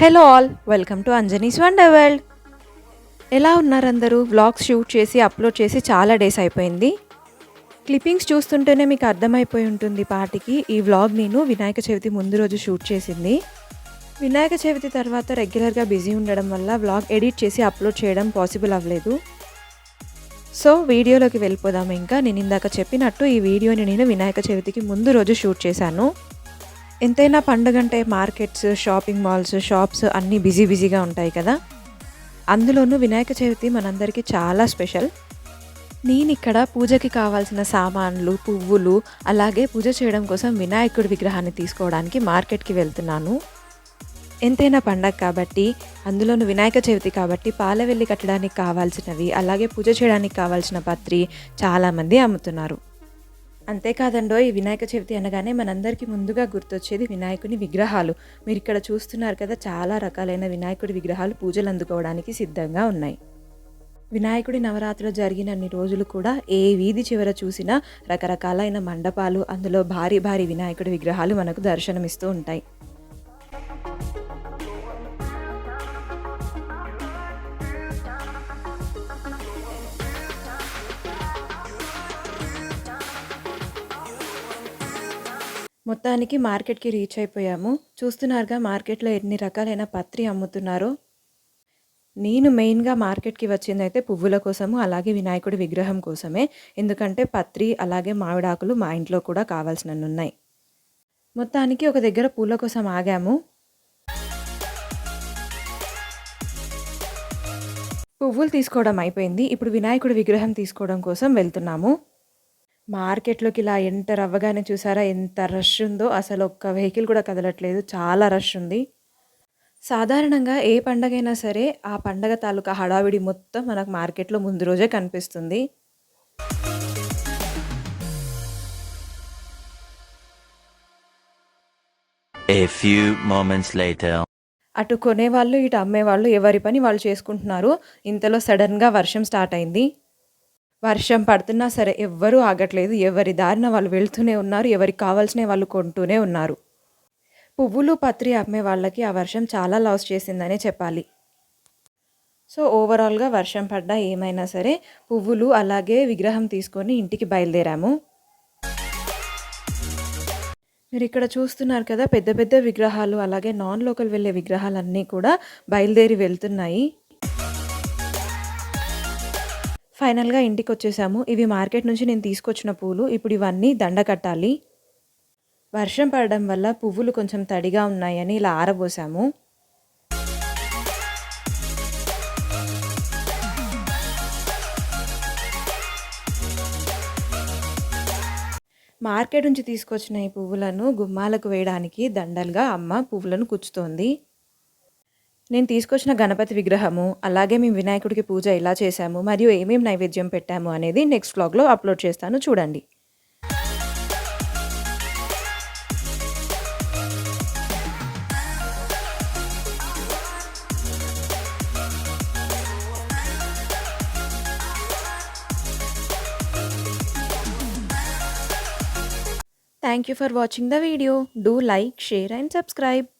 Hello all, welcome to Anjani's wonder world. ఎలా ఉన్నారు అందరూ? వ్లాగ్స్ షూట్ చేసి అప్లోడ్ చేసి చాలా డేస్ అయిపోయింది. క్లిప్పింగ్స్ చూస్తుంటేనే మీకు అర్థమైపోయి ఉంటుంది పాటికి ఈ వ్లాగ్ నేను వినాయక చవితి ముందు రోజు షూట్ చేసింది. వినాయక చవితి తర్వాత రెగ్యులర్గా బిజీ ఉండడం వల్ల వ్లాగ్ ఎడిట్ చేసి అప్లోడ్ చేయడం పాసిబుల్ అవ్వలేదు. సో వీడియోలోకి వెళ్ళిపోదాము. ఇంకా నేను ఇందాక చెప్పినట్టు ఈ వీడియోని నేను వినాయక చవితికి ముందు రోజు షూట్ చేశాను. ఎంతైనా పండుగంటే మార్కెట్స్, షాపింగ్ మాల్స్, షాప్స్ అన్నీ బిజీగా ఉంటాయి కదా. అందులోనూ వినాయక చవితి మనందరికీ చాలా స్పెషల్. నేను ఇక్కడ పూజకి కావాల్సిన సామాన్లు, పువ్వులు, అలాగే పూజ చేయడం కోసం వినాయకుడి విగ్రహాన్ని తీసుకోవడానికి మార్కెట్కి వెళ్తున్నాను. ఎంతైనా పండగ కాబట్టి, అందులోనూ వినాయక చవితి కాబట్టి పాలవెల్లి కట్టడానికి కావాల్సినవి, అలాగే పూజ చేయడానికి కావాల్సిన పత్రి చాలామంది అమ్ముతున్నారు. అంతేకాదండో, ఈ వినాయక చవితి అనగానే మనందరికీ ముందుగా గుర్తొచ్చేది వినాయకుని విగ్రహాలు. మీరు ఇక్కడ చూస్తున్నారు కదా, చాలా రకాలైన వినాయకుడి విగ్రహాలు పూజలు అందుకోవడానికి సిద్ధంగా ఉన్నాయి. వినాయకుడి నవరాత్రులు జరిగినన్ని రోజులు కూడా ఏ వీధి చివర చూసినా రకరకాలైన మండపాలు, అందులో భారీ భారీ వినాయకుడి విగ్రహాలు మనకు దర్శనమిస్తూ ఉంటాయి. మొత్తానికి మార్కెట్కి రీచ్ అయిపోయాము. చూస్తున్నారుగా మార్కెట్లో ఎన్ని రకాలైన పత్రి అమ్ముతున్నారో. నేను మెయిన్గా మార్కెట్కి వచ్చిందైతే పువ్వుల కోసము, అలాగే వినాయకుడి విగ్రహం కోసమే. ఎందుకంటే పత్రి అలాగే మామిడాకులు మా ఇంట్లో కూడా కావాల్సినవి ఉన్నాయి. మొత్తానికి ఒక దగ్గర పూల కోసం ఆగాము. పువ్వులు తీసుకోవడం అయిపోయింది. ఇప్పుడు వినాయకుడి విగ్రహం తీసుకోవడం కోసం వెళ్తున్నాము. మార్కెట్లోకి ఇలా ఎంటర్ అవ్వగానే చూసారా ఎంత రష్ ఉందో. అసలు ఒక్క వెహికల్ కూడా కదలట్లేదు, చాలా రష్ ఉంది. సాధారణంగా ఏ పండగైనా సరే ఆ పండగ తాలూకా హడావిడి మొత్తం మనకు మార్కెట్లో ముందు రోజే కనిపిస్తుంది. A few moments later. అటు కొనేవాళ్ళు, ఇటు అమ్మేవాళ్ళు ఎవరి పని వాళ్ళు చేసుకుంటున్నారు. ఇంతలో సడన్గా వర్షం స్టార్ట్ అయింది. వర్షం పడుతున్నా సరే ఎవ్వరూ ఆగట్లేదు. ఎవరి దారిన వాళ్ళు వెళ్తూనే ఉన్నారు. ఎవరికి కావాల్సిన వాళ్ళు కొంటూనే ఉన్నారు. పువ్వులు, పత్రి అమ్మే వాళ్ళకి ఆ వర్షం చాలా లాస్ చేసిందనే చెప్పాలి. సో ఓవరాల్గా వర్షం పడ్డా ఏమైనా సరే పువ్వులు అలాగే విగ్రహం తీసుకొని ఇంటికి బయలుదేరాము. మీరు ఇక్కడ చూస్తున్నారు కదా, పెద్ద పెద్ద విగ్రహాలు అలాగే నాన్ లోకల్ వెళ్ళే విగ్రహాలన్నీ కూడా బయలుదేరి వెళ్తున్నాయి. ఫైనల్గా ఇంటికి వచ్చేసాము. ఇవి మార్కెట్ నుంచి నేను తీసుకొచ్చిన పూలు. ఇప్పుడు ఇవన్నీ దండ కట్టాలి. వర్షం పడడం వల్ల పువ్వులు కొంచెం తడిగా ఉన్నాయని ఇలా ఆరబోసాము. మార్కెట్ నుంచి తీసుకొచ్చిన ఈ పువ్వులను గుమ్మాలకు వేయడానికి దండలుగా అమ్మ పువ్వులను కుచ్చుతోంది. నేను తీసుకొచ్చిన గణపతి విగ్రహము, అలాగే మేము వినాయకుడికి పూజ ఎలా చేశాము మరియు ఏమేమి నైవేద్యం పెట్టాము అనేది నెక్స్ట్ వ్లాగ్లో అప్లోడ్ చేస్తాను, చూడండి. Thank you for watching the video. Do like, share and subscribe.